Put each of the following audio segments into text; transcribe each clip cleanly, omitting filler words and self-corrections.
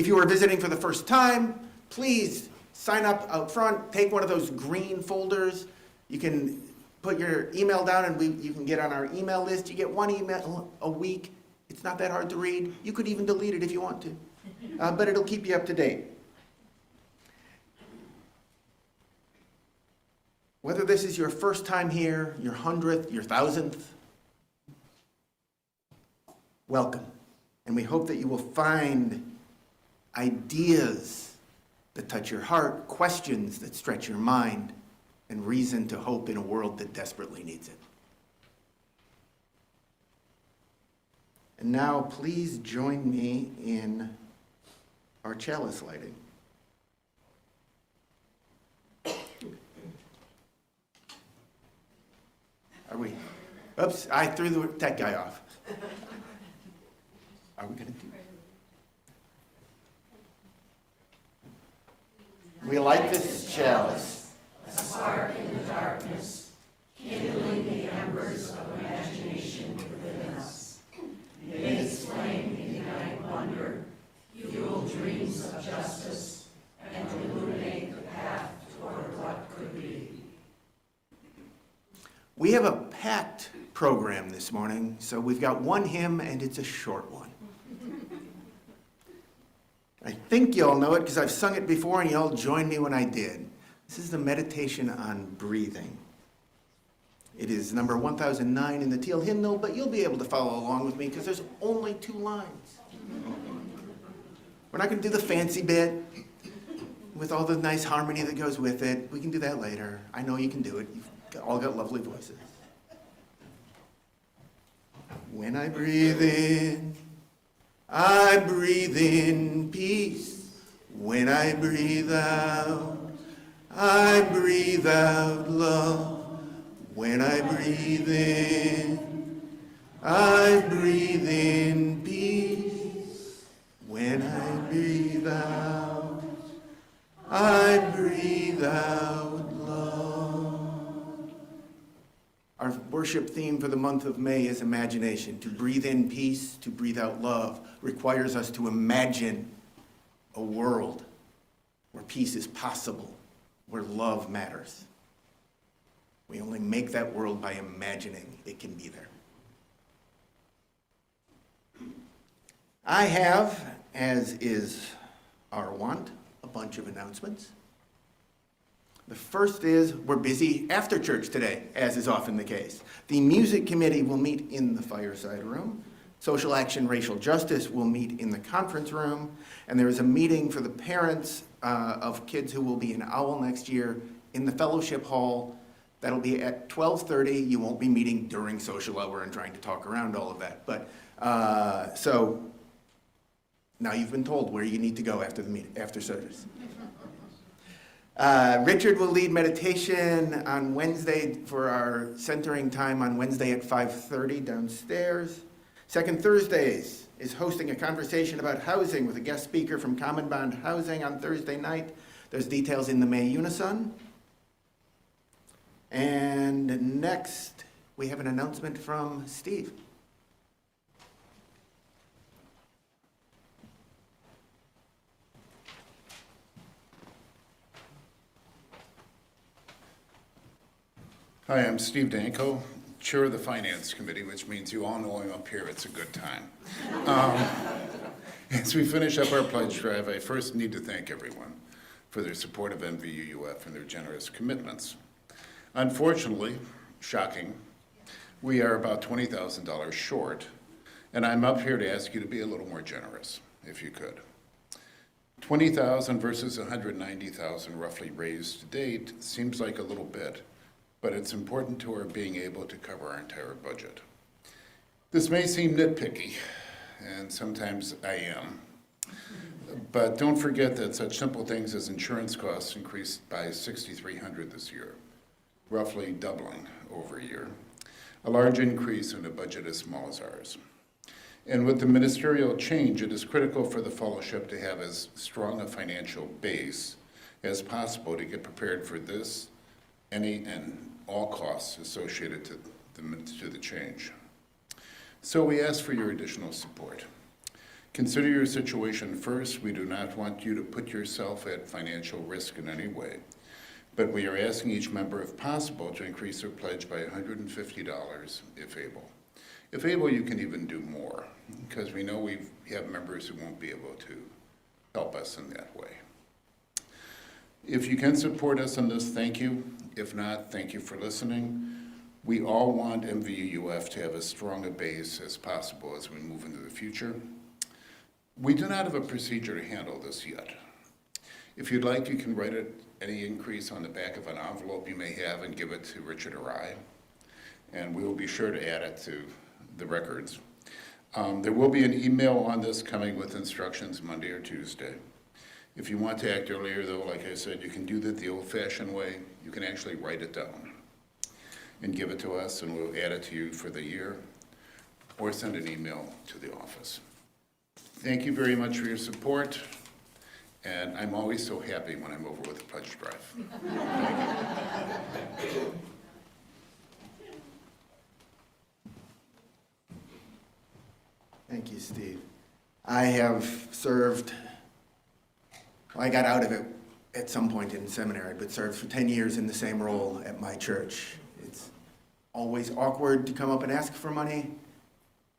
If you are visiting for the first time, please sign up out front, take one of those green folders. You can put your email down and you can get on our email list. You get one email a week. It's not that hard to read. You could even delete it if you want to, but it'll keep you up to date. Whether this is your first time here, your 100th, your 1000th, welcome. And we hope that you will find ideas that touch your heart, questions that stretch your mind, and reason to hope in a world that desperately needs it. And now, please join me in our chalice lighting. Are we? Oops, I threw the tech guy off. Are we going to do it? We light this chalice, a spark in the darkness, kindling the embers of imagination within us. May its flame ignite wonder, fuel dreams of justice, and illuminate the path toward what could be. We have a packed program this morning, so we've got one hymn, and it's a short one. I think you all know it because I've sung it before, and you all joined me when I did. This is the meditation on breathing. It is number 1009 in the Teal hymnal, but you'll be able to follow along with me because there's only 2 lines. We're not going to do the fancy bit with all the nice harmony that goes with it. We can do that later. I know you can do it. You've all got lovely voices. When I breathe in peace. When I breathe out love. When I breathe in peace. When I breathe out love. Our worship theme for the month of May is imagination. To breathe in peace, to breathe out love, requires us to imagine a world where peace is possible, where love matters. We only make that world by imagining it can be there. I have, as is our wont, a bunch of announcements. The first is we're busy after church today, as is often the case. The music committee will meet in the fireside room. Social Action Racial Justice will meet in the conference room. And there is a meeting for the parents of kids who will be in OWL next year in the fellowship hall. That'll be at 12:30. You won't be meeting during social hour and trying to talk around all of that. But so now you've been told where you need to go after the meeting, after service. Richard will lead meditation on Wednesday for our centering time on Wednesday at 5:30 downstairs. Second Thursdays is hosting a conversation about housing with a guest speaker from Common Bond Housing on Thursday night. There's details in the May Unison. And next, we have an announcement from Steve. Hi, I'm Steve Danko, Chair of the Finance Committee, which means you all know I'm up here. It's a good time. As we finish up our pledge drive, I first need to thank everyone for their support of MVUUF and their generous commitments. Unfortunately, shocking, we are about $20,000 short, and I'm up here to ask you to be a little more generous, if you could. $20,000 versus $190,000 roughly raised to date seems like a little bit, but it's important to our being able to cover our entire budget. This may seem nitpicky, and sometimes I am, but don't forget that such simple things as insurance costs increased by $6,300 this year, roughly doubling over a year, a large increase in a budget as small as ours. And with the ministerial change, it is critical for the fellowship to have as strong a financial base as possible to get prepared for this, any and all costs associated to the change. So we ask for your additional support. Consider your situation first. We do not want you to put yourself at financial risk in any way, but we are asking each member, if possible, to increase their pledge by $150 if able. If able, you can even do more, because we know we have members who won't be able to help us in that way. If you can support us on this, thank you. If not, thank you for listening. We all want MVUUF to have as strong a base as possible as we move into the future. We do not have a procedure to handle this yet. If you'd like, you can write any increase on the back of an envelope you may have and give it to Richard or I, and we will be sure to add it to the records. There will be an email on this coming with instructions Monday or Tuesday. If you want to act earlier, though, like I said, you can do that the old-fashioned way. You can actually write it down and give it to us, and we'll add it to you for the year, or send an email to the office. Thank you very much for your support, and I'm always so happy when I'm over with the pledge drive. Thank you. Thank you, Steve. I have served, well, I got out of it at some point in seminary, but served for 10 years in the same role at my church. It's always awkward to come up and ask for money,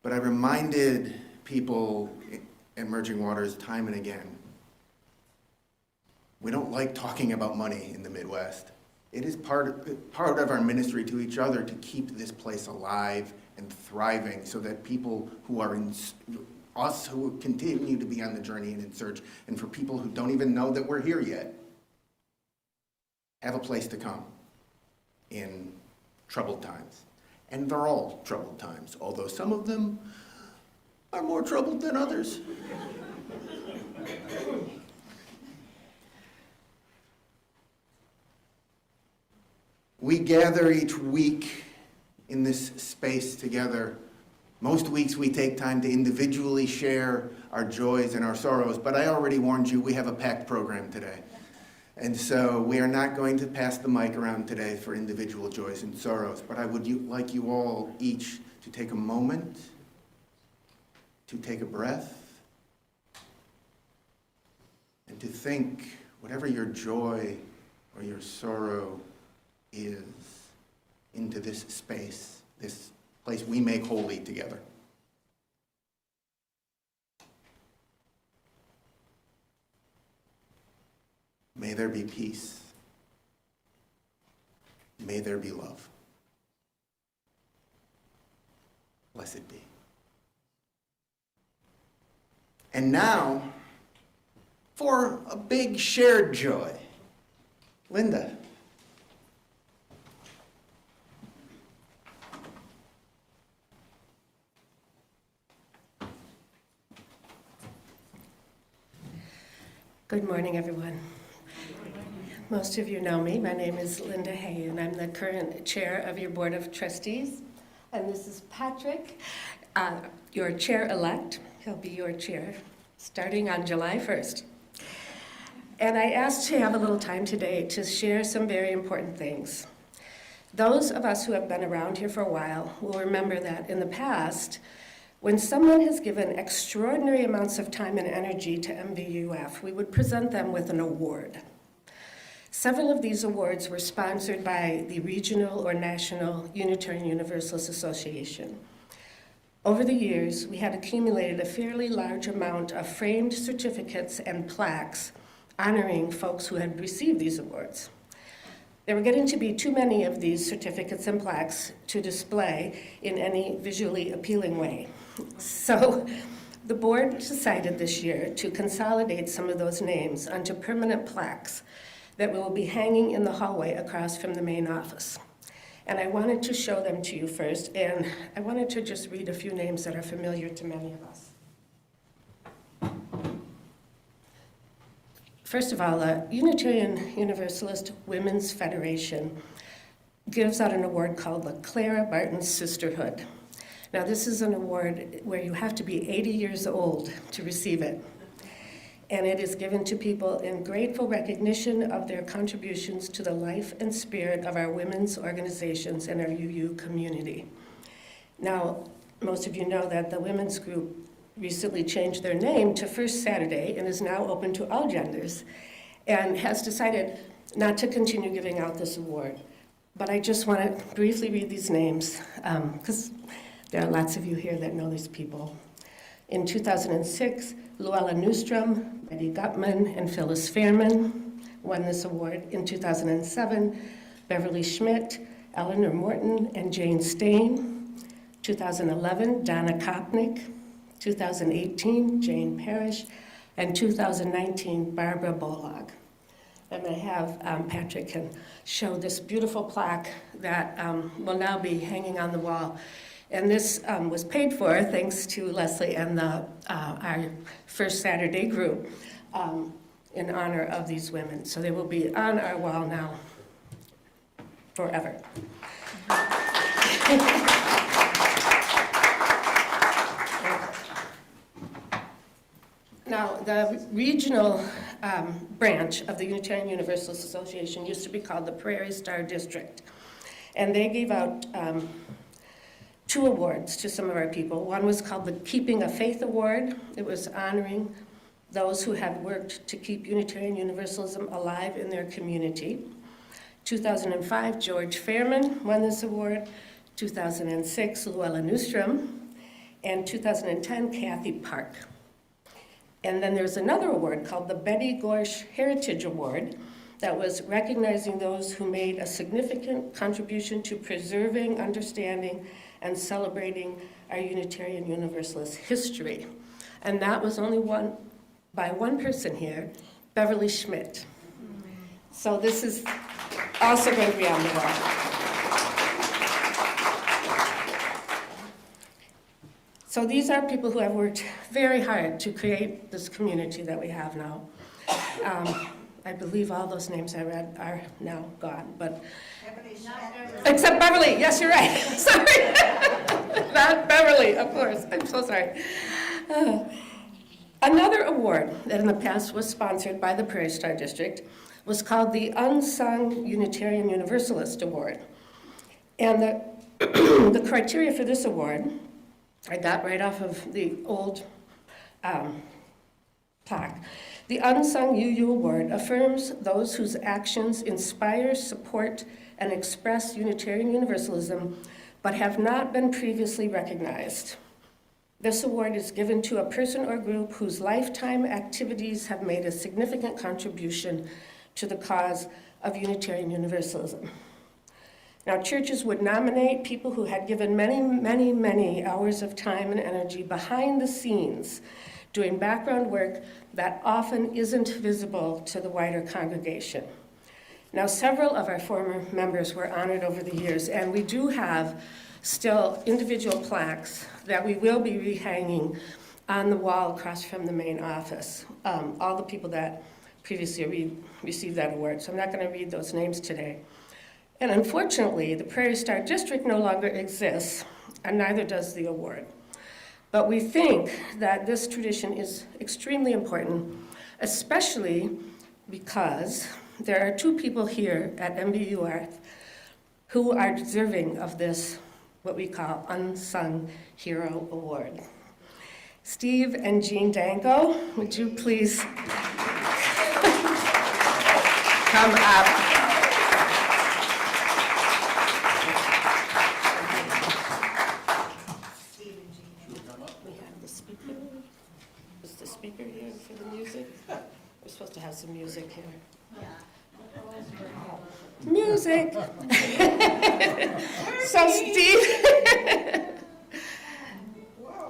but I reminded people at Merging Waters time and again, we don't like talking about money in the Midwest. It is part of our ministry to each other to keep this place alive and thriving so that people who are us who continue to be on the journey and in search, and for people who don't even know that we're here yet, have a place to come in troubled times. And they're all troubled times, although some of them are more troubled than others. We gather each week in this space together. Most weeks we take time to individually share our joys and our sorrows, but I already warned you we have a packed program today. And so we are not going to pass the mic around today for individual joys and sorrows, but I would like you all each to take a moment, to take a breath, and to think whatever your joy or your sorrow is into this space, this place we make holy together. May there be peace. May there be love. Blessed be. And now, for a big shared joy, Linda. Good morning, everyone. Most of you know me. My name is Linda Hay, and I'm the current chair of your Board of Trustees. And this is Patrick, your chair-elect. He'll be your chair starting on July 1st. And I asked to have a little time today to share some very important things. Those of us who have been around here for a while will remember that in the past, when someone has given extraordinary amounts of time and energy to MVUF, we would present them with an award. Several of these awards were sponsored by the Regional or National Unitarian Universalist Association. Over the years, we had accumulated a fairly large amount of framed certificates and plaques honoring folks who had received these awards. There were getting to be too many of these certificates and plaques to display in any visually appealing way. So the board decided this year to consolidate some of those names onto permanent plaques that will be hanging in the hallway across from the main office. And I wanted to show them to you first, and I wanted to just read a few names that are familiar to many of us. First of all, the Unitarian Universalist Women's Federation gives out an award called the Clara Barton Sisterhood. Now, this is an award where you have to be 80 years old to receive it. And it is given to people in grateful recognition of their contributions to the life and spirit of our women's organizations and our UU community. Now, most of you know that the women's group recently changed their name to First Saturday and is now open to all genders, and has decided not to continue giving out this award. But I just want to briefly read these names, because there are lots of you here that know these people. In 2006, Luella Newstrom, Betty Gutman, and Phyllis Fairman won this award. In 2007, Beverly Schmidt, Eleanor Morton, and Jane Stain. 2011, Donna Kopnick. 2018, Jane Parrish. And 2019, Barbara Bolog. I'm going to have Patrick can show this beautiful plaque that will now be hanging on the wall. And this was paid for thanks to Leslie and our First Saturday group in honor of these women. So they will be on our wall now forever. Now, the regional branch of the Unitarian Universalist Association used to be called the Prairie Star District. And they gave out 2 awards to some of our people. One was called the Keeping a Faith Award. It was honoring those who had worked to keep Unitarian Universalism alive in their community. 2005, George Fairman won this award. 2006, Luella Newstrom. And 2010, Kathy Park. And then there's another award called the Betty Gorsh Heritage Award that was recognizing those who made a significant contribution to preserving, understanding, and celebrating our Unitarian Universalist history. And that was only won by one person here, Beverly Schmidt. So this is also going to be on the wall. So these are people who have worked very hard to create this community that we have now. I believe all those names I read are now gone, but except Beverly. Yes, you're right. Sorry. Not Beverly, of course. I'm so sorry. Another award that in the past was sponsored by the Prairie Star District was called the Unsung Unitarian Universalist Award. And the criteria for this award, I got right off of the old plaque. The Unsung UU Award affirms those whose actions inspire, support, and express Unitarian Universalism, but have not been previously recognized. This award is given to a person or group whose lifetime activities have made a significant contribution to the cause of Unitarian Universalism. Now, churches would nominate people who had given many, many, many hours of time and energy behind the scenes, doing background work that often isn't visible to the wider congregation. Now, several of our former members were honored over the years, and we do have still individual plaques that we will be rehanging on the wall across from the main office. All the people that previously received that award, so I'm not going to read those names today. And unfortunately, the Prairie Star District no longer exists, and neither does the award. But we think that this tradition is extremely important, especially because there are 2 people here at MBUR who are deserving of this, what we call Unsung Hero Award. Steve and Jean Danko, would you please come up? Speaker here for the music? We're supposed to have some music here. Music! So Steve,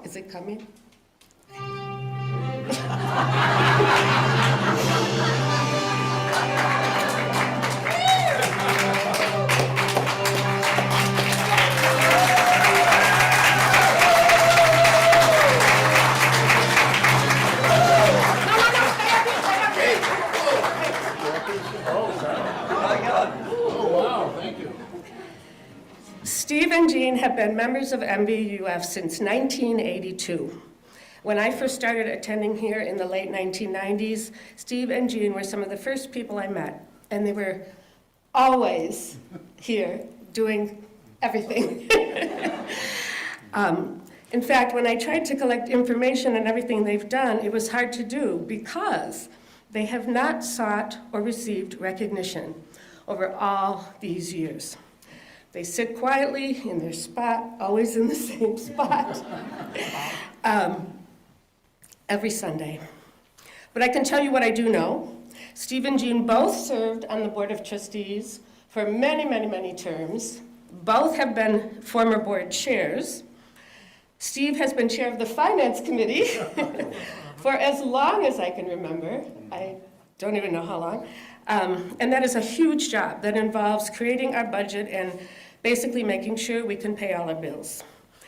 is it coming? Steve and Jean have been members of MBUF since 1982. When I first started attending here in the late 1990s, Steve and Jean were some of the first people I met, and they were always here doing everything. In fact, when I tried to collect information on everything they've done, it was hard to do because they have not sought or received recognition over all these years. They sit quietly in their spot, always in the same spot, every Sunday. But I can tell you what I do know. Steve and Jean both served on the Board of Trustees for many, many, many terms. Both have been former board chairs. Steve has been chair of the Finance Committee for as long as I can remember. I don't even know how long. And that is a huge job that involves creating our budget and basically making sure we can pay all our bills.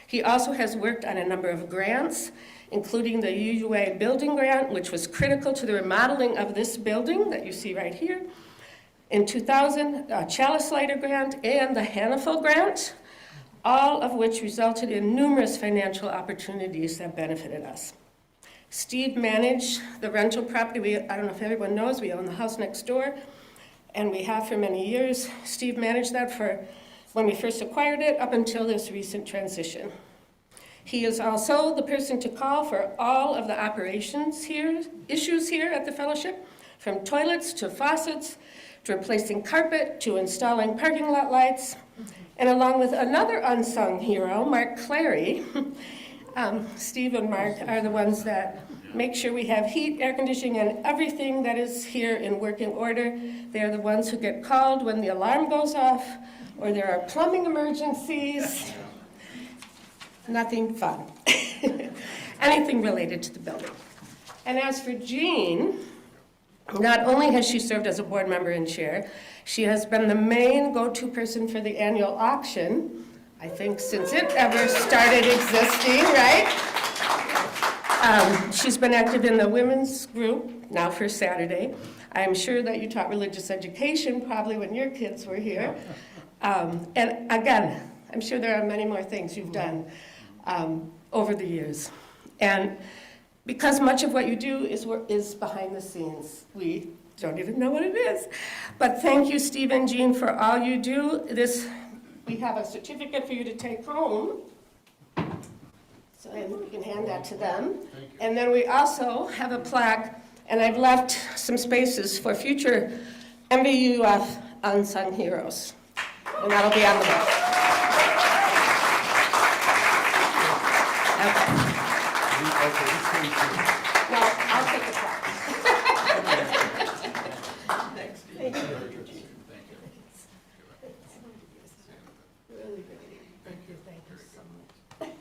He also has worked on a number of grants, including the UUA building grant, which was critical to the remodeling of this building that you see right here. In 2000, Chalice Lighter grant and the Hannafel grant, all of which resulted in numerous financial opportunities that benefited us. Steve managed the rental property. I don't know if everyone knows, we own the house next door, and we have for many years. Steve managed that for when we first acquired it up until this recent transition. He is also the person to call for all of the operations here, issues here at the fellowship, from toilets to faucets, to replacing carpet, to installing parking lot lights. And along with another unsung hero, Mark Clary, Steve and Mark are the ones that make sure we have heat, air conditioning, and everything that is here in working order. They are the ones who get called when the alarm goes off, or there are plumbing emergencies. Nothing fun. Anything related to the building. And as for Jean, not only has she served as a board member and chair, she has been the main go-to person for the annual auction, I think since it ever started existing, right? She's been active in the women's group, now for Saturday. I'm sure that you taught religious education probably when your kids were here. And again, I'm sure there are many more things you've done over the years. And because much of what you do is behind the scenes, we don't even know what it is. But thank you, Steve and Jean, for all you do. We have a certificate for you to take home. So you can hand that to them. And then we also have a plaque, and I've left some spaces for future MVUF unsung heroes. And that'll be on the book. Okay. No, I'll take the plaque. Thank you. Really great. Thank you so much.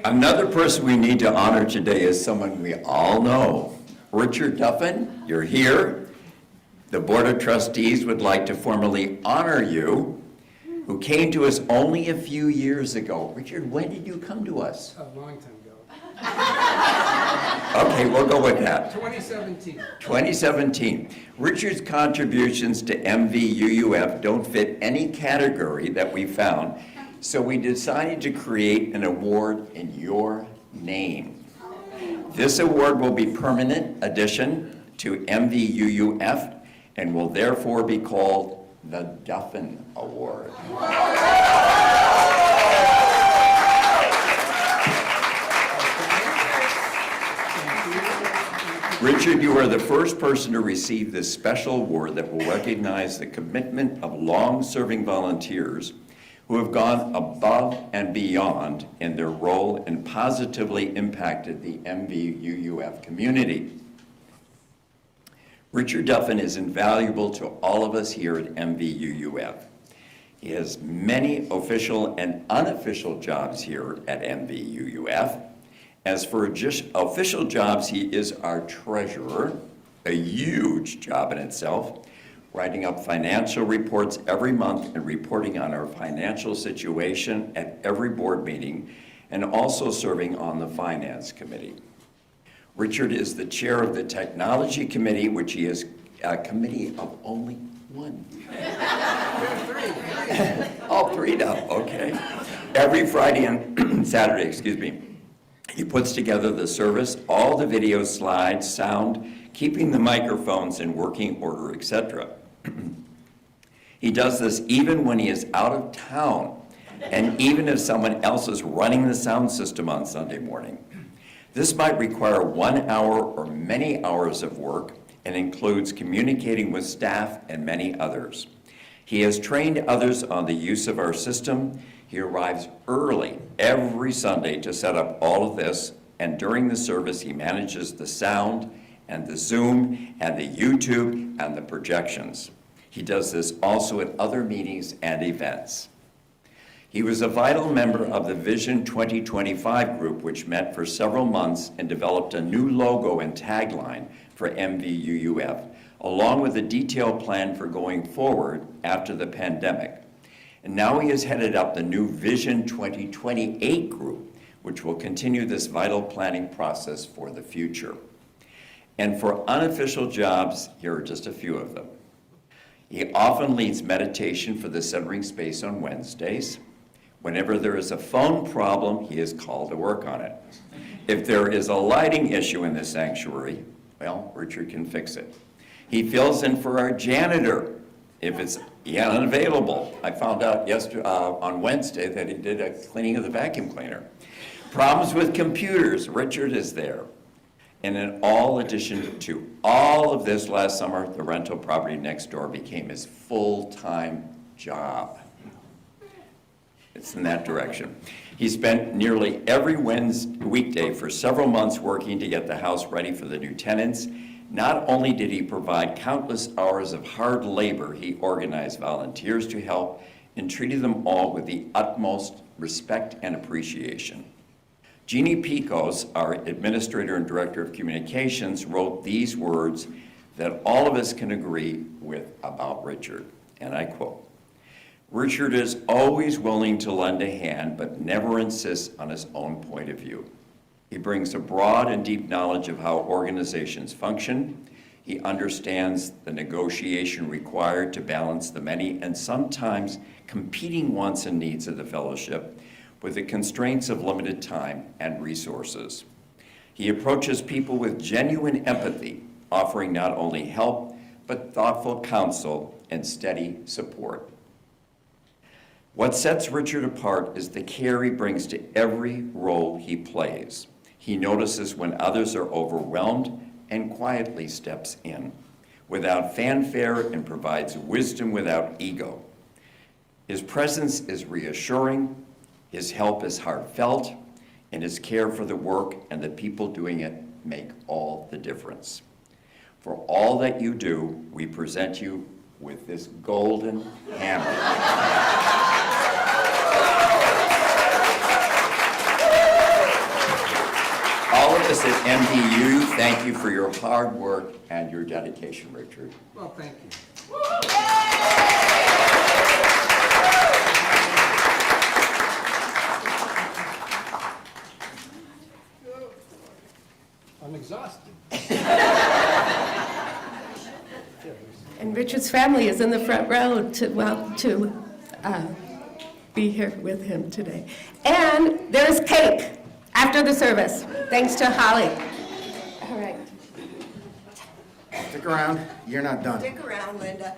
Another person we need to honor today is someone we all know. Richard Duffin, you're here. The Board of Trustees would like to formally honor you, who came to us only a few years ago. Richard, when did you come to us? A long time ago. Okay, we'll go with that. 2017. 2017. Richard's contributions to MVUUF don't fit any category that we found, so we decided to create an award in your name. This award will be permanent addition to MVUUF and will therefore be called the Duffin Award. Richard, you are the first person to receive this special award that will recognize the commitment of long-serving volunteers who have gone above and beyond in their role and positively impacted the MVUUF community. Richard Duffin is invaluable to all of us here at MVUUF. He has many official and unofficial jobs here at MVUUF. As for just official jobs, he is our treasurer, a huge job in itself, writing up financial reports every month and reporting on our financial situation at every board meeting, and also serving on the Finance Committee. Richard is the chair of the Technology Committee, which he is a committee of only one. Oh, three now, okay. Every Friday and Saturday, excuse me, he puts together the service, all the video slides, sound, keeping the microphones in working order, etc. He does this even when he is out of town, and even if someone else is running the sound system on Sunday morning. This might require 1 hour or many hours of work and includes communicating with staff and many others. He has trained others on the use of our system. He arrives early every Sunday to set up all of this, and during the service he manages the sound and the Zoom and the YouTube and the projections. He does this also at other meetings and events. He was a vital member of the Vision 2025 group, which met for several months and developed a new logo and tagline for MVUUF, along with a detailed plan for going forward after the pandemic. And now he has headed up the new Vision 2028 group, which will continue this vital planning process for the future. And for unofficial jobs, here are just a few of them. He often leads meditation for the Centering Space on Wednesdays. Whenever there is a phone problem, he is called to work on it. If there is a lighting issue in the sanctuary, well, Richard can fix it. He fills in for our janitor if it's unavailable. I found out yesterday, on Wednesday, that he did a cleaning of the vacuum cleaner. Problems with computers, Richard is there. And in all addition to all of this last summer, the rental property next door became his full-time job. It's in that direction. He spent nearly every weekday for several months working to get the house ready for the new tenants. Not only did he provide countless hours of hard labor, he organized volunteers to help and treated them all with the utmost respect and appreciation. Jeannie Picos, our administrator and director of communications, wrote these words that all of us can agree with about Richard, and I quote, "Richard is always willing to lend a hand, but never insists on his own point of view. He brings a broad and deep knowledge of how organizations function. He understands the negotiation required to balance the many and sometimes competing wants and needs of the fellowship with the constraints of limited time and resources. He approaches people with genuine empathy, offering not only help, but thoughtful counsel and steady support. What sets Richard apart is the care he brings to every role he plays. He notices when others are overwhelmed and quietly steps in, without fanfare, and provides wisdom without ego. His presence is reassuring, his help is heartfelt, and his care for the work and the people doing it make all the difference. For all that you do, we present you with this golden hammer. us at MVU, thank you for your hard work and your dedication, Richard. Well, thank you. I'm exhausted. And Richard's family is in the front row to be here with him today. And there's cake after the service, thanks to Holly. All right. Stick around, you're not done. Stick around, Linda.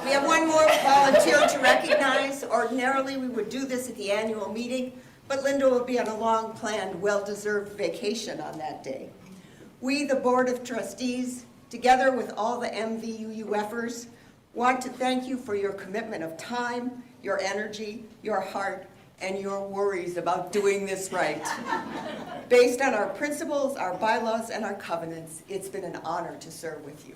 We have one more volunteer to recognize. Ordinarily, we would do this at the annual meeting, but Linda will be on a long-planned, well-deserved vacation on that day. We, the Board of Trustees, together with all the MVUUFers, want to thank you for your commitment of time, your energy, your heart, and your worries about doing this right. Based on our principles, our bylaws, and our covenants, it's been an honor to serve with you.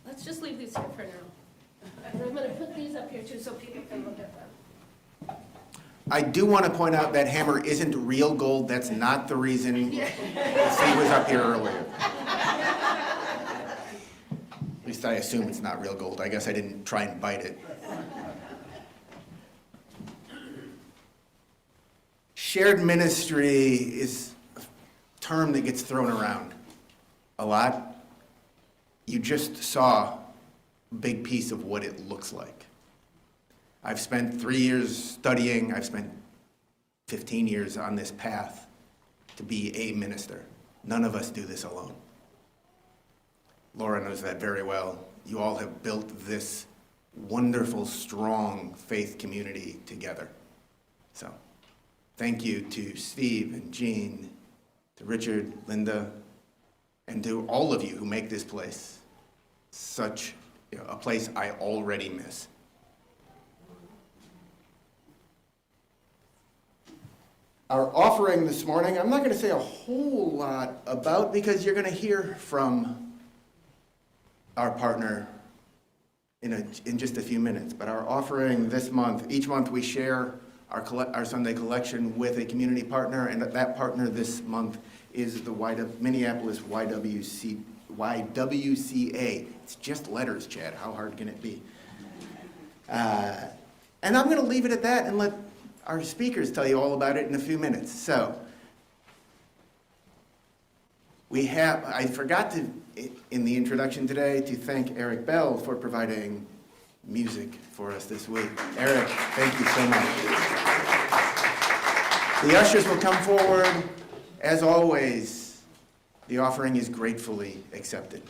Let's just leave these here for now. And I'm going to put these up here too so people can look at them. I do want to point out that hammer isn't real gold. That's not the reason he was up here earlier. At least I assume it's not real gold. I guess I didn't try and bite it. Shared ministry is a term that gets thrown around a lot. You just saw a big piece of what it looks like. I've spent 3 years studying. I've spent 15 years on this path to be a minister. None of us do this alone. Laura knows that very well. You all have built this wonderful, strong faith community together. So, thank you to Steve and Jean, to Richard, Linda, and to all of you who make this place such a place I already miss. Our offering this morning, I'm not going to say a whole lot about because you're going to hear from our partner in just a few minutes. But our offering this month, each month we share our Sunday collection with a community partner, and that partner this month is the Minneapolis YWCA. It's just letters, Chad. How hard can it be? And I'm going to leave it at that and let our speakers tell you all about it in a few minutes. So, I forgot to, in the introduction today, to thank Eric Bell for providing music for us this week. Eric, thank you so much. The ushers will come forward. As always, the offering is gratefully accepted.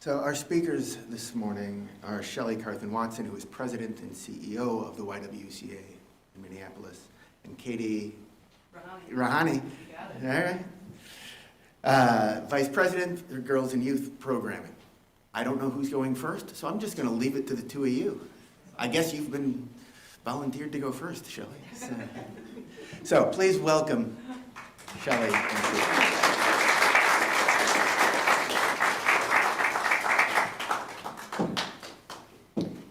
So our speakers this morning are Shelley Carthen Watson, who is president and CEO of the YWCA in Minneapolis, and Katie Rehani. All right. Vice President for Girls and Youth Programming. I don't know who's going first, so I'm just going to leave it to the two of you. I guess you've been volunteered to go first, Shelley. So please welcome Shelley and Katie.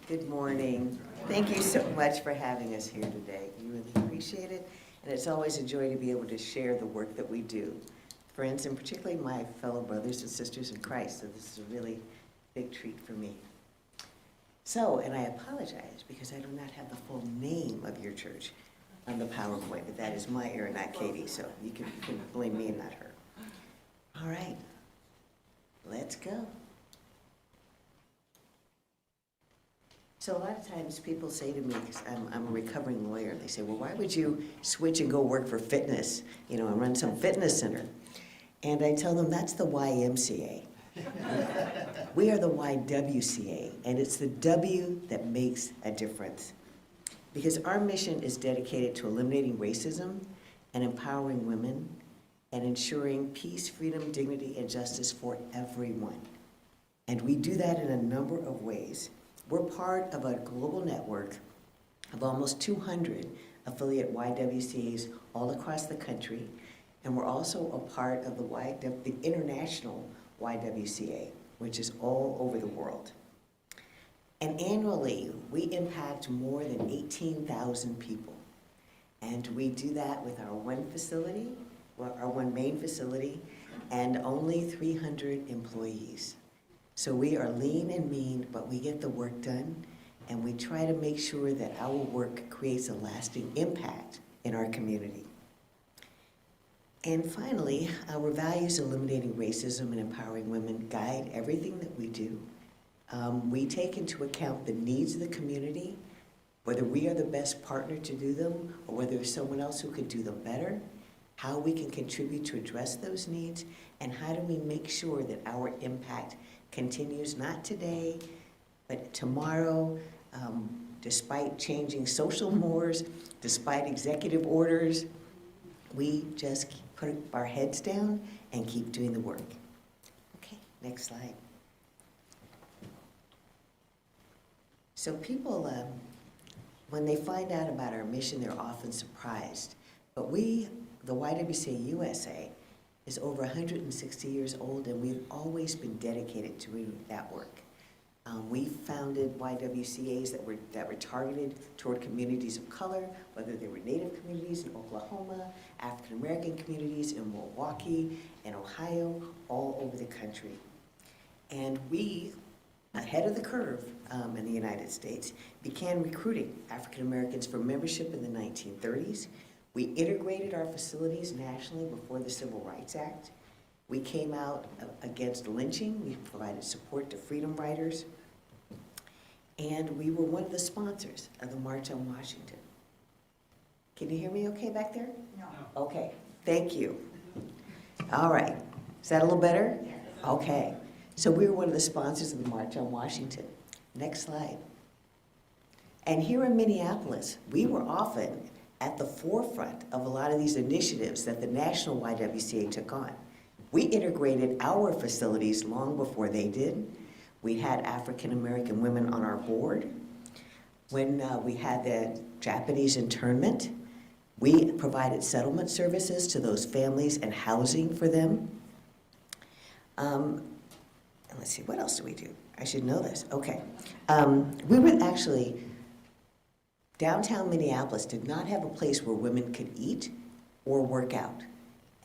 Good morning. Thank you so much for having us here today. We really appreciate it, and it's always a joy to be able to share the work that we do. Friends, and particularly my fellow brothers and sisters in Christ, so this is a really big treat for me. So, and I apologize because I do not have the full name of your church on the PowerPoint, but that is my error, not Katie, so you can blame me and not her. All right, let's go. So a lot of times people say to me, because I'm a recovering lawyer, they say, well, why would you switch and go work for fitness, and run some fitness center? And I tell them that's the YMCA. We are the YWCA, and it's the W that makes a difference. Because our mission is dedicated to eliminating racism and empowering women and ensuring peace, freedom, dignity, and justice for everyone. And we do that in a number of ways. We're part of a global network of almost 200 affiliate YWCAs all across the country, and we're also a part of the international YWCA, which is all over the world. And annually, we impact more than 18,000 people. And we do that with our one main facility, and only 300 employees. So we are lean and mean, but we get the work done, and we try to make sure that our work creates a lasting impact in our community. And finally, our values eliminating racism and empowering women guide everything that we do. We take into account the needs of the community, whether we are the best partner to do them or whether there's someone else who could do them better, how we can contribute to address those needs, and how do we make sure that our impact continues not today, but tomorrow, despite changing social mores, despite executive orders. We just put our heads down and keep doing the work. Okay, next slide. So people, when they find out about our mission, they're often surprised. But the YWCA USA, is over 160 years old, and we've always been dedicated to doing that work. We founded YWCAs that were targeted toward communities of color, whether they were Native communities in Oklahoma, African American communities in Milwaukee, and Ohio, all over the country. And we, ahead of the curve in the United States, began recruiting African Americans for membership in the 1930s. We integrated our facilities nationally before the Civil Rights Act. We came out against lynching. We provided support to freedom riders. And we were one of the sponsors of the March on Washington. Can you hear me okay back there? No. Okay, thank you. All right, is that a little better? Okay, so we were one of the sponsors of the March on Washington. Next slide. And here in Minneapolis, we were often at the forefront of a lot of these initiatives that the national YWCA took on. We integrated our facilities long before they did. We had African American women on our board. When we had the Japanese internment, we provided settlement services to those families and housing for them. And let's see, what else do we do? I should know this. Okay. We were actually, downtown Minneapolis did not have a place where women could eat or work out.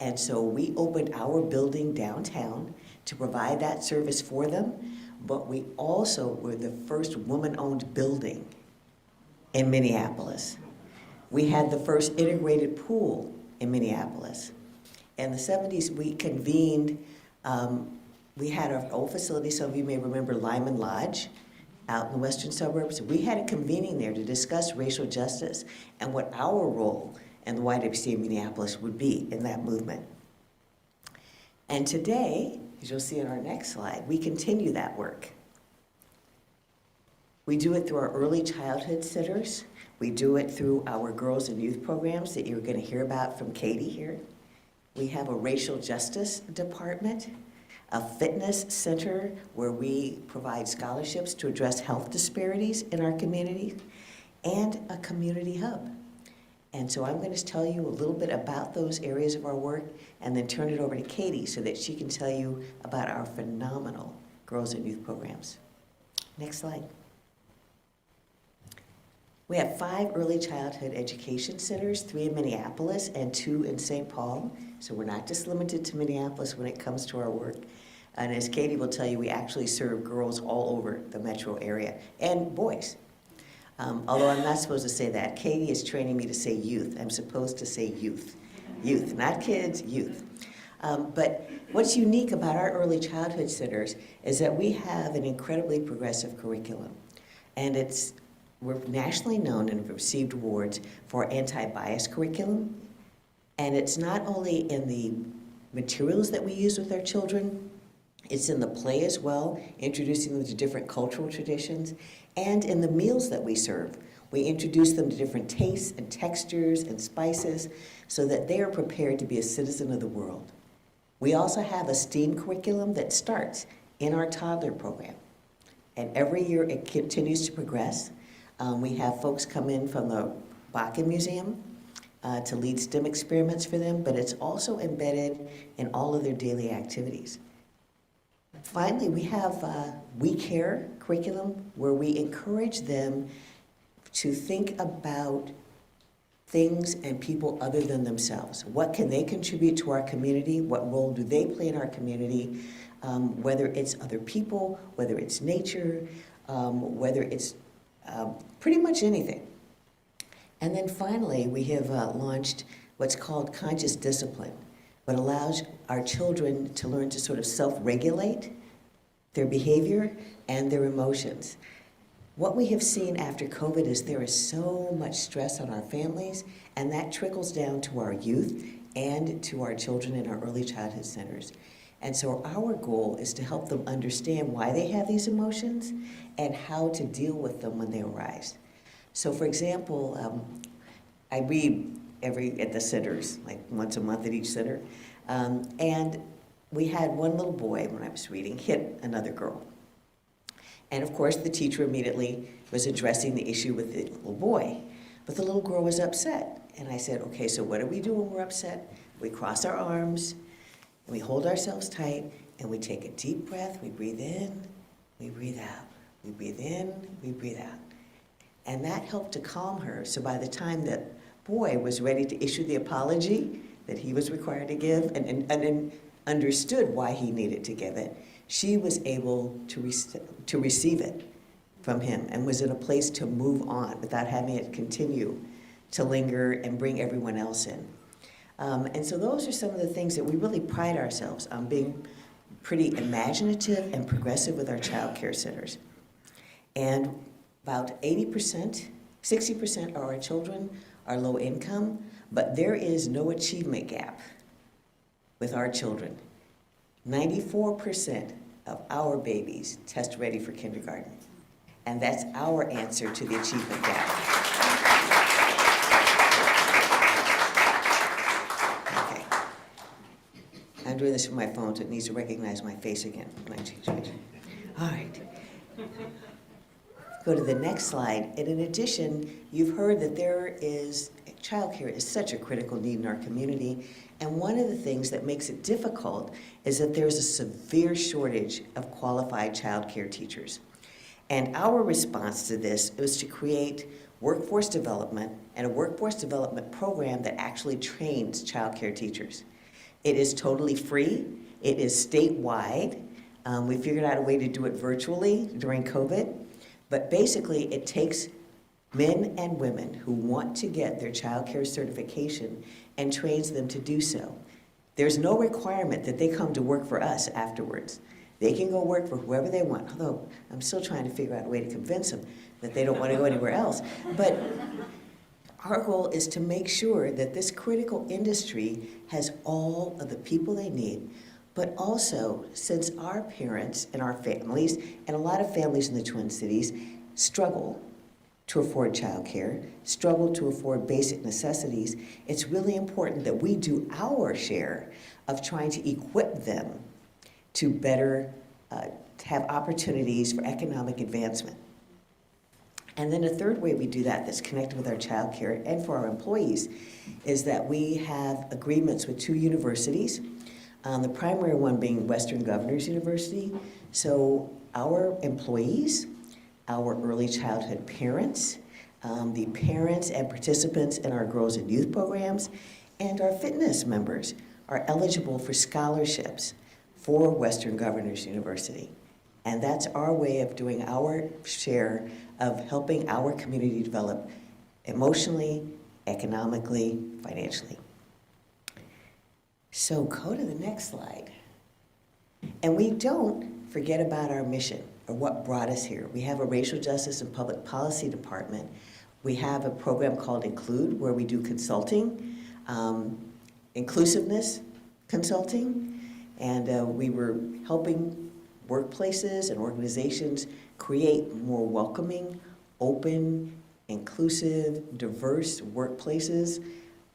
And so we opened our building downtown to provide that service for them, but we also were the first woman-owned building in Minneapolis. We had the first integrated pool in Minneapolis. In the 70s, we convened, we had our old facility, some of you may remember Lyman Lodge, out in the western suburbs. We had a convening there to discuss racial justice and what our role in the YWCA Minneapolis would be in that movement. And today, as you'll see in our next slide, we continue that work. We do it through our early childhood sitters. We do it through our girls and youth programs that you're going to hear about from Katie here. We have a racial justice department, a fitness center where we provide scholarships to address health disparities in our community, and a community hub. And so I'm going to tell you a little bit about those areas of our work and then turn it over to Katie so that she can tell you about our phenomenal girls and youth programs. Next slide. We have 5 early childhood education centers, 3 in Minneapolis and 2 in St. Paul. So we're not just limited to Minneapolis when it comes to our work. And as Katie will tell you, we actually serve girls all over the metro area and boys. Although I'm not supposed to say that. Katie is training me to say youth. I'm supposed to say youth. Youth, not kids, youth. But what's unique about our early childhood centers is that we have an incredibly progressive curriculum. And we're nationally known and have received awards for anti-bias curriculum. And it's not only in the materials that we use with our children, it's in the play as well, introducing them to different cultural traditions, and in the meals that we serve. We introduce them to different tastes and textures and spices so that they are prepared to be a citizen of the world. We also have a STEAM curriculum that starts in our toddler program. And every year it continues to progress. We have folks come in from the Bakken Museum to lead STEM experiments for them, but it's also embedded in all of their daily activities. Finally, we have We Care curriculum where we encourage them to think about things and people other than themselves. What can they contribute to our community? What role do they play in our community? Whether it's other people, whether it's nature, whether it's pretty much anything. And then finally, we have launched what's called conscious discipline, what allows our children to learn to sort of self-regulate their behavior and their emotions. What we have seen after COVID is there is so much stress on our families, and that trickles down to our youth and to our children in our early childhood centers. And so our goal is to help them understand why they have these emotions and how to deal with them when they arise. So for example, I read at the centers, like once a month at each center, and we had one little boy, when I was reading, hit another girl. And of course, the teacher immediately was addressing the issue with the little boy. But the little girl was upset. And I said, okay, so what do we do when we're upset? We cross our arms, and we hold ourselves tight, and we take a deep breath. We breathe in, we breathe out. We breathe in, we breathe out. And that helped to calm her. So by the time that boy was ready to issue the apology that he was required to give and understood why he needed to give it, she was able to receive it from him and was in a place to move on without having it continue to linger and bring everyone else in. And so those are some of the things that we really pride ourselves on, being pretty imaginative and progressive with our child care centers. And about 80%, 60% of our children are low income, but there is no achievement gap with our children. 94% of our babies test ready for kindergarten. And that's our answer to the achievement gap. Okay. I'm doing this with my phone, so it needs to recognize my face again. All right. Go to the next slide. And in addition, you've heard that childcare is such a critical need in our community. And one of the things that makes it difficult is that there's a severe shortage of qualified childcare teachers. And our response to this was to create workforce development and a workforce development program that actually trains childcare teachers. It is totally free. It is statewide. We figured out a way to do it virtually during COVID. But basically, it takes men and women who want to get their child care certification and trains them to do so. There's no requirement that they come to work for us afterwards. They can go work for whoever they want, although I'm still trying to figure out a way to convince them that they don't want to go anywhere else. But our goal is to make sure that this critical industry has all of the people they need But also, since our parents and our families, and a lot of families in the Twin Cities, struggle to afford childcare, struggle to afford basic necessities, it's really important that we do our share of trying to equip them to better have opportunities for economic advancement. And then a third way we do that that's connected with our childcare and for our employees is that we have agreements with 2 universities, the primary one being Western Governors University. So our employees, our early childhood parents, the parents and participants in our girls and youth programs, and our fitness members are eligible for scholarships for Western Governors University. And that's our way of doing our share of helping our community develop emotionally, economically, financially. So go to the next slide. And we don't forget about our mission or what brought us here. We have a racial justice and public policy department. We have a program called Include where we do consulting, inclusiveness consulting, and we were helping workplaces and organizations create more welcoming, open, inclusive, diverse workplaces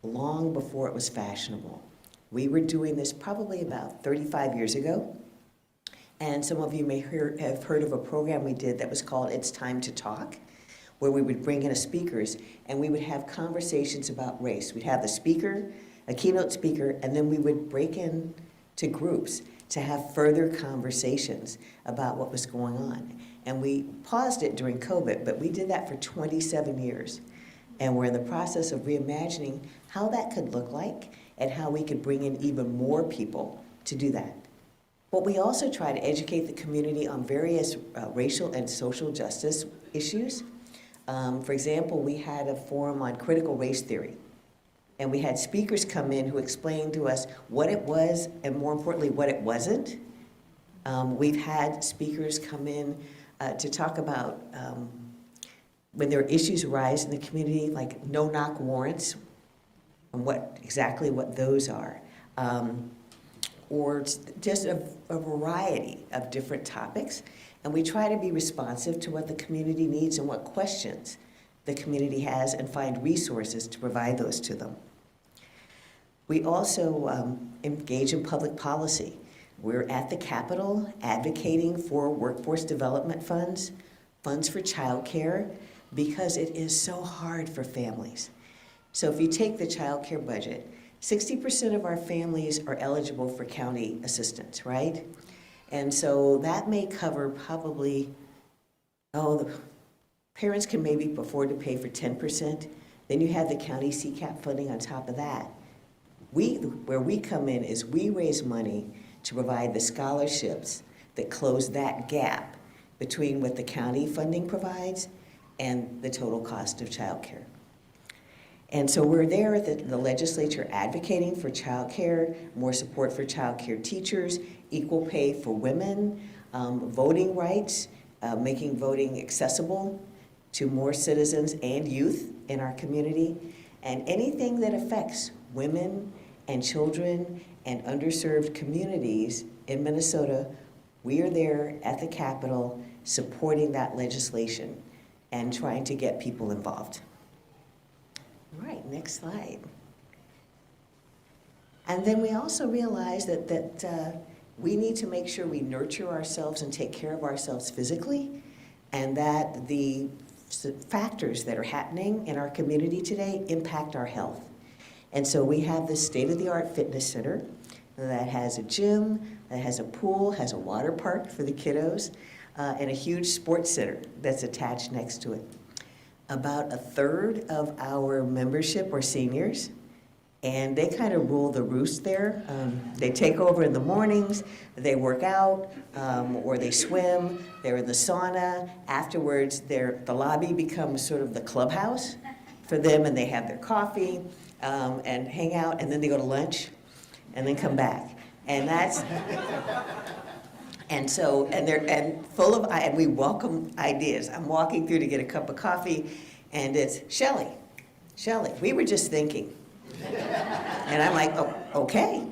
long before it was fashionable. We were doing this probably about 35 years ago, and some of you may have heard of a program we did that was called It's Time to Talk, where we would bring in speakers and we would have conversations about race. We'd have the speaker, a keynote speaker, and then we would break in to groups to have further conversations about what was going on. And we paused it during COVID, but we did that for 27 years. And we're in the process of reimagining how that could look like and how we could bring in even more people to do that. But we also try to educate the community on various racial and social justice issues. For example, we had a forum on critical race theory. And we had speakers come in who explained to us what it was and, more importantly, what it wasn't. We've had speakers come in to talk about when there are issues arise in the community, like no-knock warrants, and exactly what those are, or just a variety of different topics. And we try to be responsive to what the community needs and what questions the community has and find resources to provide those to them. We also engage in public policy. We're at the Capitol advocating for workforce development funds, funds for childcare, because it is so hard for families. So if you take the childcare budget, 60% of our families are eligible for county assistance, right? And so that may cover probably, the parents can maybe afford to pay for 10%. Then you have the county CCAP funding on top of that. Where we come in is we raise money to provide the scholarships that close that gap between what the county funding provides and the total cost of childcare. And so we're there at the legislature advocating for childcare, more support for childcare teachers, equal pay for women, voting rights, making voting accessible to more citizens and youth in our community, and anything that affects women and children and underserved communities in Minnesota. We are there at the Capitol supporting that legislation and trying to get people involved. All right, next slide. And then we also realize that we need to make sure we nurture ourselves and take care of ourselves physically, and that the factors that are happening in our community today impact our health. And so we have this state-of-the-art fitness center that has a gym, that has a pool, has a water park for the kiddos, and a huge sports center that's attached next to it. About a third of our membership are seniors, and they kind of rule the roost there. They take over in the mornings, they work out, or they swim, they're in the sauna. Afterwards, the lobby becomes sort of the clubhouse for them, and they have their coffee and hang out, and then they go to lunch, and then come back. And that's, and full of, and we welcome ideas. I'm walking through to get a cup of coffee, and it's Shelley, we were just thinking. And I'm like, oh, okay,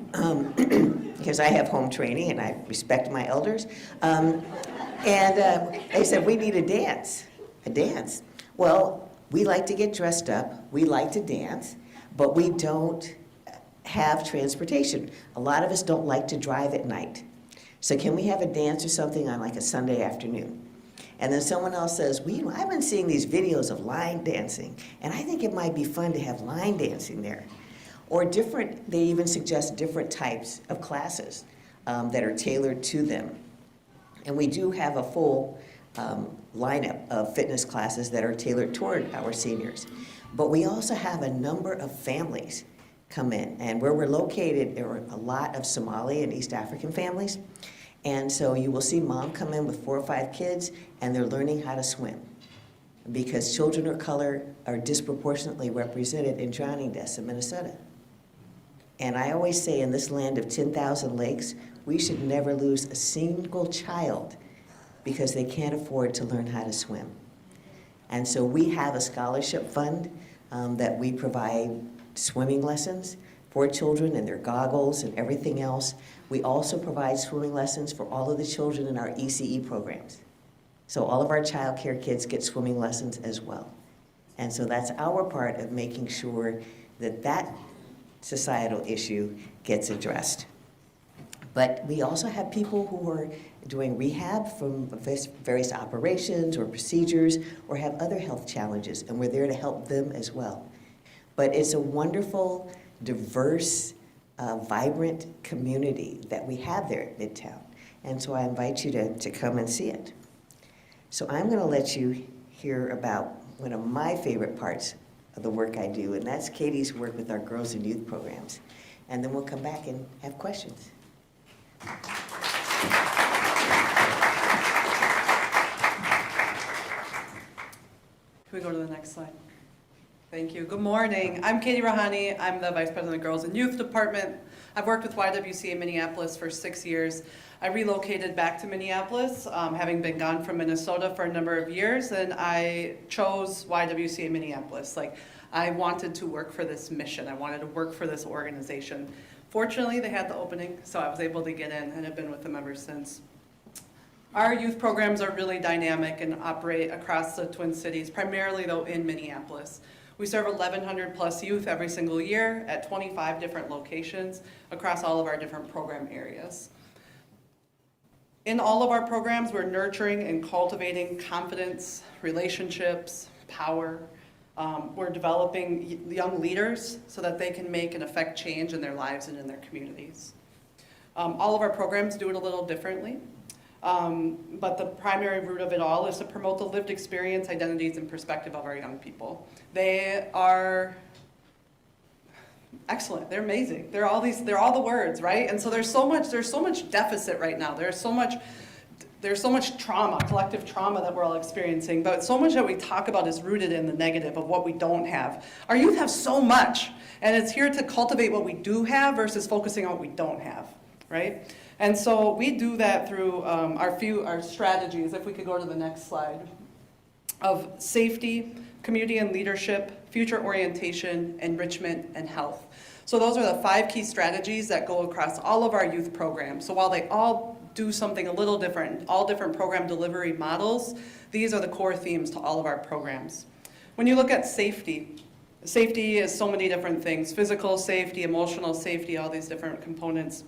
because I have home training and I respect my elders. They said, we need a dance. Well, we like to get dressed up, we like to dance, but we don't have transportation. A lot of us don't like to drive at night. So can we have a dance or something on like a Sunday afternoon? And then someone else says, well, I've been seeing these videos of line dancing, and I think it might be fun to have line dancing there. Or they even suggest different types of classes that are tailored to them. And we do have a full lineup of fitness classes that are tailored toward our seniors. But we also have a number of families come in. And where we're located, there are a lot of Somali and East African families. And so you will see mom come in with 4 or 5 kids, and they're learning how to swim. Because children of color are disproportionately represented in drowning deaths in Minnesota. And I always say, in this land of 10,000 lakes, we should never lose a single child because they can't afford to learn how to swim. And so we have a scholarship fund that we provide swimming lessons for children and their goggles and everything else. We also provide swimming lessons for all of the children in our ECE programs. So all of our child care kids get swimming lessons as well. And so that's our part of making sure that that societal issue gets addressed. But we also have people who are doing rehab from various operations or procedures or have other health challenges, and we're there to help them as well. But it's a wonderful, diverse, vibrant community that we have there at Midtown. And so I invite you to come and see it. So I'm going to let you hear about one of my favorite parts of the work I do, and that's Katie's work with our girls and youth programs. And then we'll come back and have questions. Can we go to the next slide? Thank you. Good morning. I'm Katie Rehani. I'm the Vice President of Girls and Youth Department. I've worked with YWCA Minneapolis for 6 years. I relocated back to Minneapolis, having been gone from Minnesota for a number of years, and I chose YWCA Minneapolis. I wanted to work for this mission. I wanted to work for this organization. Fortunately, they had the opening, so I was able to get in and have been with them ever since. Our youth programs are really dynamic and operate across the Twin Cities, primarily though in Minneapolis. We serve 1,100 plus youth every single year at 25 different locations across all of our different program areas. In all of our programs, we're nurturing and cultivating confidence, relationships, power. We're developing young leaders so that they can make and affect change in their lives and in their communities. All of our programs do it a little differently. But the primary root of it all is to promote the lived experience, identities, and perspective of our young people. They are excellent. They're amazing. They're all the words, right? And so there's so much deficit right now. There's so much trauma, collective trauma that we're all experiencing. But so much that we talk about is rooted in the negative of what we don't have. Our youth have so much, and it's here to cultivate what we do have versus focusing on what we don't have, right? And so we do that through our strategies, if we could go to the next slide, of safety, community and leadership, future orientation, enrichment, and health. So those are the 5 key strategies that go across all of our youth programs. So while they all do something a little different, all different program delivery models, these are the core themes to all of our programs. When you look at safety, safety is so many different things: physical safety, emotional safety, all these different components.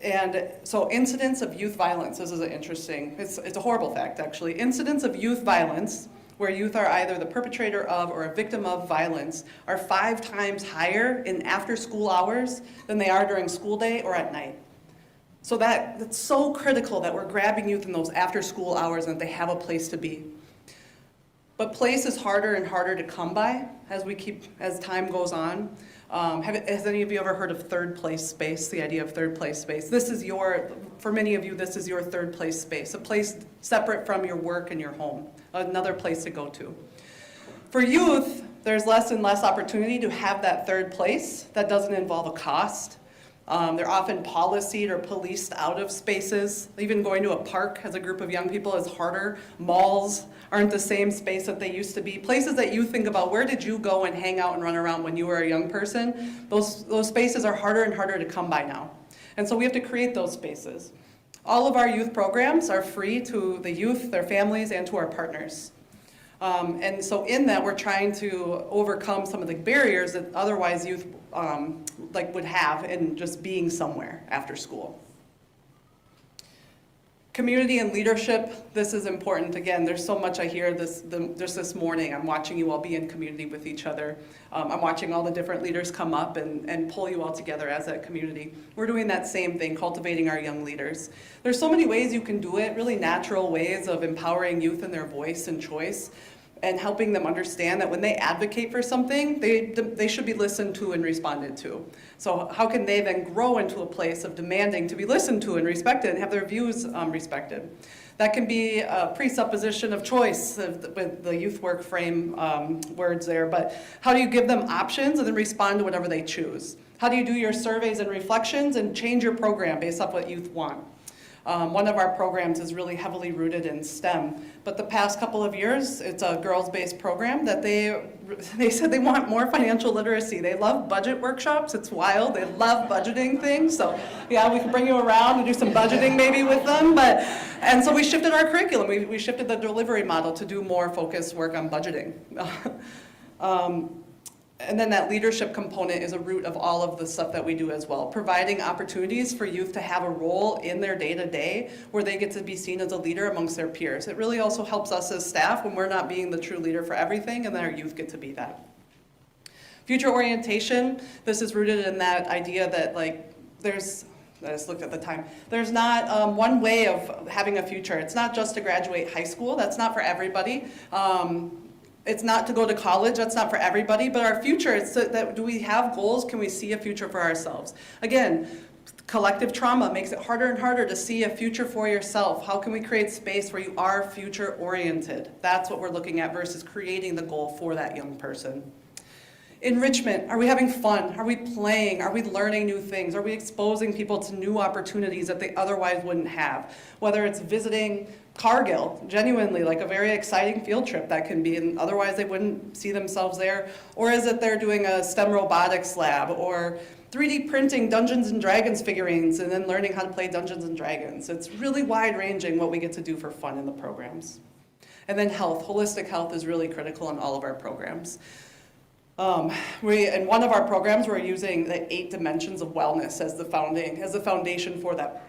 And so incidents of youth violence, this is interesting, it's a horrible fact actually. Incidents of youth violence, where youth are either the perpetrator of or a victim of violence, are 5 times higher in after school hours than they are during school day or at night. So that's so critical that we're grabbing youth in those after school hours and that they have a place to be. But place is harder and harder to come by as time goes on. Has any of you ever heard of third place space, the idea of third place space? For many of you, this is your third place space, a place separate from your work and your home, another place to go to. For youth, there's less and less opportunity to have that third place that doesn't involve a cost. They're often policed or policed out of spaces. Even going to a park as a group of young people is harder. Malls aren't the same space that they used to be. Places that you think about, where did you go and hang out and run around when you were a young person? Those spaces are harder and harder to come by now. And so we have to create those spaces. All of our youth programs are free to the youth, their families, and to our partners. And so in that, we're trying to overcome some of the barriers that otherwise youth would have in just being somewhere after school. Community and leadership, this is important. Again, there's so much I hear just this morning. I'm watching you all be in community with each other. I'm watching all the different leaders come up and pull you all together as a community. We're doing that same thing, cultivating our young leaders. There's so many ways you can do it, really natural ways of empowering youth in their voice and choice, and helping them understand that when they advocate for something, they should be listened to and responded to. So how can they then grow into a place of demanding to be listened to and respected and have their views respected? That can be a presupposition of choice with the youth work frame words there, but how do you give them options and then respond to whatever they choose? How do you do your surveys and reflections and change your program based off what youth want? One of our programs is really heavily rooted in STEM, but the past couple of years, it's a girls-based program that they said they want more financial literacy. They love budget workshops. It's wild. They love budgeting things. So yeah, we can bring you around and do some budgeting maybe with them. And so we shifted our curriculum. We shifted the delivery model to do more focused work on budgeting. And then that leadership component is a root of all of the stuff that we do as well, providing opportunities for youth to have a role in their day-to-day where they get to be seen as a leader amongst their peers. It really also helps us as staff when we're not being the true leader for everything, and then our youth get to be that. Future orientation, this is rooted in that idea that I just looked at the time. There's not one way of having a future. It's not just to graduate high school. That's not for everybody. It's not to go to college, that's not for everybody, but our future is that do we have goals? Can we see a future for ourselves? Again, collective trauma makes it harder and harder to see a future for yourself. How can we create space where you are future oriented? That's what we're looking at versus creating the goal for that young person. Enrichment, are we having fun? Are we playing? Are we learning new things? Are we exposing people to new opportunities that they otherwise wouldn't have? Whether it's visiting Cargill, genuinely like a very exciting field trip that can be, and otherwise they wouldn't see themselves there. Or is it they're doing a STEM robotics lab or 3D printing Dungeons and Dragons figurines and then learning how to play Dungeons and Dragons. It's really wide ranging what we get to do for fun in the programs. And then health, holistic health is really critical in all of our programs. In one of our programs, we're using the 8 dimensions of wellness as the foundation for that.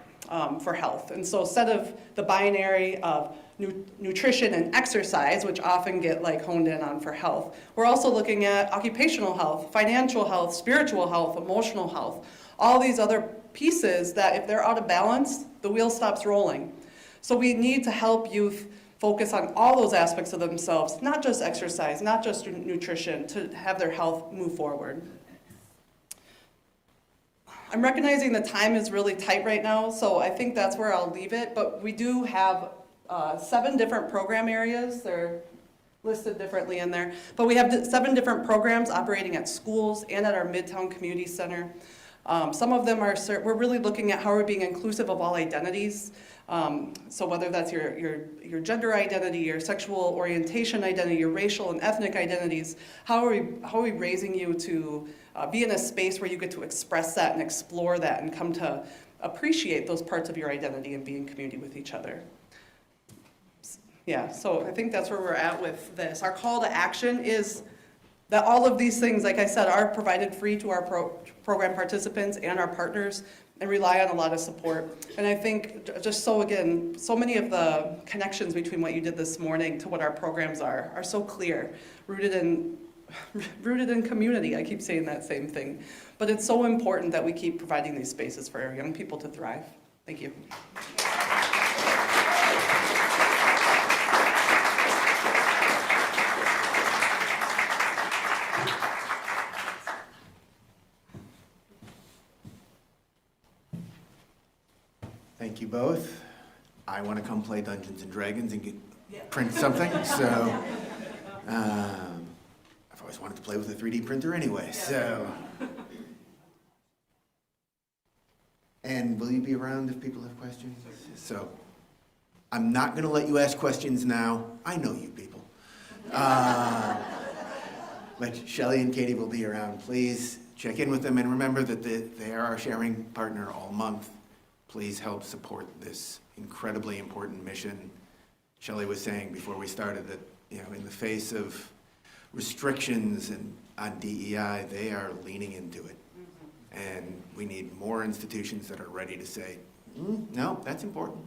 For health. And so instead of the binary of nutrition and exercise, which often get honed in on for health, we're also looking at occupational health, financial health, spiritual health, emotional health, all these other pieces that if they're out of balance, the wheel stops rolling. So we need to help youth focus on all those aspects of themselves, not just exercise, not just nutrition, to have their health move forward. I'm recognizing the time is really tight right now, so I think that's where I'll leave it. But we do have 7 different program areas. They're listed differently in there. But we have 7 different programs operating at schools and at our Midtown Community Center. Some of them we're really looking at how we're being inclusive of all identities. So whether that's your gender identity, your sexual orientation identity, your racial and ethnic identities, how are we raising you to be in a space where you get to express that and explore that and come to appreciate those parts of your identity and be in community with each other. Yeah, so I think that's where we're at with this. Our call to action is that all of these things, like I said, are provided free to our program participants and our partners and rely on a lot of support. And I think just so many of the connections between what you did this morning to what our programs are so clear, rooted in community. I keep saying that same thing. But it's so important that we keep providing these spaces for our young people to thrive. Thank you. Thank you both. I want to come play Dungeons and Dragons and print something, so I've always wanted to play with a 3D printer anyway, so. And will you be around if people have questions? So, I'm not going to let you ask questions now. I know you people. But Shelley and Katie will be around. Please check in with them and remember that they are our sharing partner all month. Please help support this incredibly important mission. Shelley was saying before we started that, in the face of restrictions and on DEI, they are leaning into it. And we need more institutions that are ready to say, no, that's important.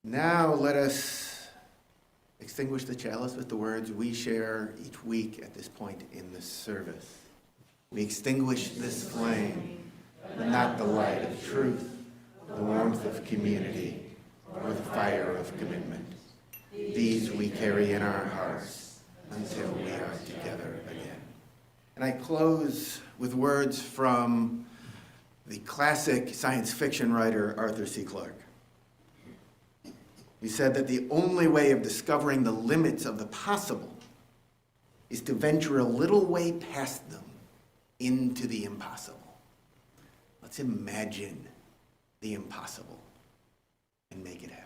Now let us extinguish the chalice with the words we share each week at this point in the service. We extinguish this flame, but not the light of truth, the warmth of community, or the fire of commitment. These we carry in our hearts until we are together again. And I close with words from the classic science fiction writer Arthur C. Clarke. He said that the only way of discovering the limits of the possible is to venture a little way past them into the impossible. Let's imagine the impossible and make it happen.